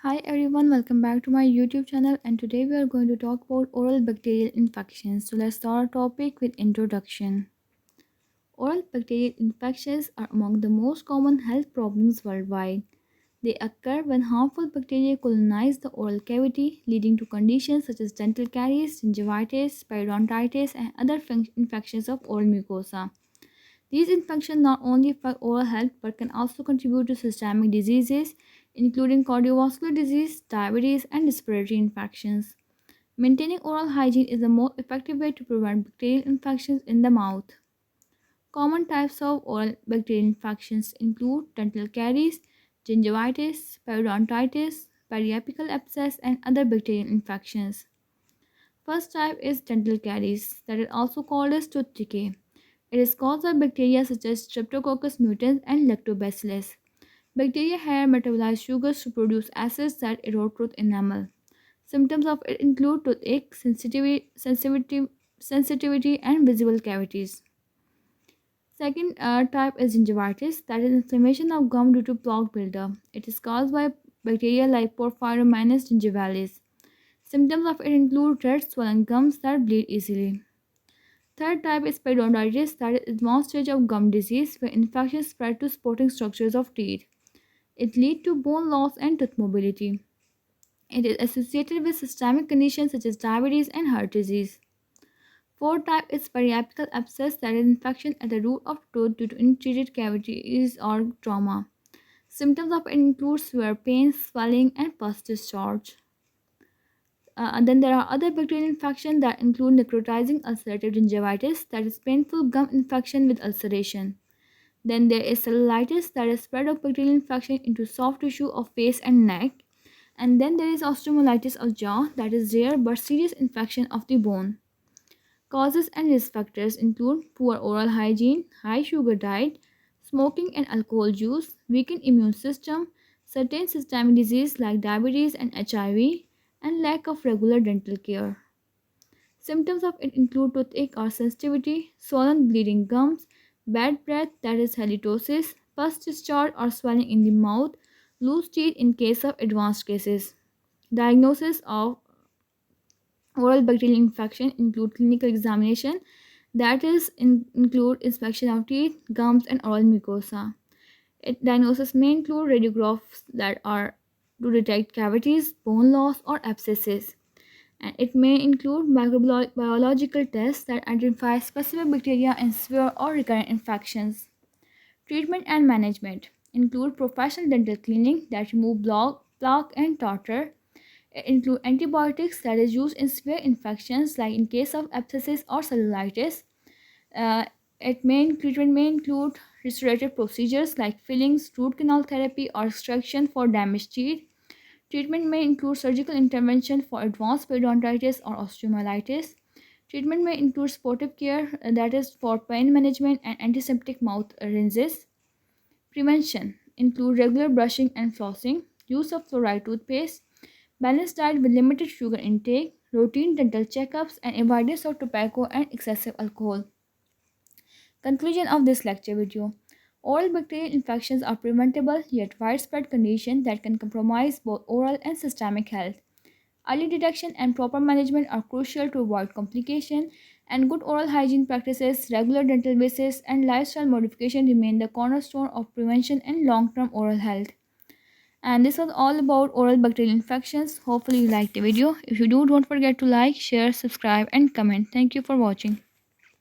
Hi everyone, welcome back to my YouTube channel and today we are going to talk about oral bacterial infections. So let's start our topic with introduction. Oral bacterial infections are among the most common health problems worldwide. They occur when harmful bacteria colonize the oral cavity, leading to conditions such as dental caries, gingivitis, periodontitis, and other infections of oral mucosa. These infections not only affect oral health but can also contribute to systemic diseases, including cardiovascular disease, diabetes, and respiratory infections. Maintaining oral hygiene is the most effective way to prevent bacterial infections in the mouth. Common types of oral bacterial infections include dental caries, gingivitis, periodontitis, periapical abscess, and other bacterial infections. First type is dental caries, that is also called as tooth decay. It is caused by bacteria such as Streptococcus mutans and Lactobacillus. Bacteria here metabolize sugars to produce acids that erode tooth enamel. Symptoms of it include toothache, sensitivity, and visible cavities. Second type is gingivitis, that is inflammation of gum due to plaque buildup. It is caused by bacteria like Porphyromonas gingivalis. Symptoms of it include red swollen gums that bleed easily. Third type is periodontitis, that is advanced stage of gum disease where infections spread to supporting structures of teeth. It leads to bone loss and tooth mobility. It is associated with systemic conditions such as diabetes and heart disease. Fourth type is periapical abscess, that is infection at the root of tooth due to untreated cavities or trauma. Symptoms of it include severe pain, swelling, and pus discharge. And then there are other bacterial infections that include necrotizing ulcerative gingivitis, that is painful gum infection with ulceration. Then there is cellulitis, that is spread of bacterial infection into soft tissue of face and neck. And then there is osteomyelitis of jaw, that is rare but serious infection of the bone. Causes and risk factors include poor oral hygiene, high sugar diet, smoking and alcohol use, weakened immune system, certain systemic disease like diabetes and HIV, and lack of regular dental care. Symptoms of it include toothache or sensitivity, swollen bleeding gums, bad breath, that is halitosis, pus discharge or swelling in the mouth, loose teeth in case of advanced cases. Diagnosis of oral bacterial infection include clinical examination, that is include inspection of teeth, gums, and oral mucosa. Diagnosis may include radiographs that are to detect cavities, bone loss, or abscesses. And it may include microbiological tests that identify specific bacteria in severe or recurrent infections. Treatment and management include professional dental cleaning that remove plaque and tartar. It include antibiotics that is used in severe infections like in case of abscesses or cellulitis. Uh, Treatment may include restorative procedures like fillings, root canal therapy, or extraction for damaged teeth. Treatment may include surgical intervention for advanced periodontitis or osteomyelitis. Treatment may include supportive care, that is for pain management and antiseptic mouth rinses. Prevention include regular brushing and flossing, use of fluoride toothpaste, balanced diet with limited sugar intake, routine dental checkups, and avoidance of tobacco and excessive alcohol. Conclusion of this lecture video. Oral bacterial infections are preventable yet widespread conditions that can compromise both oral and systemic health. Early detection and proper management are crucial to avoid complication, and good oral hygiene practices, regular dental visits, and lifestyle modification remain the cornerstone of prevention and long-term oral health. And this was all about oral bacterial infections. Hopefully you liked the video. If you do, don't forget to like, share, subscribe, and comment. Thank you for watching.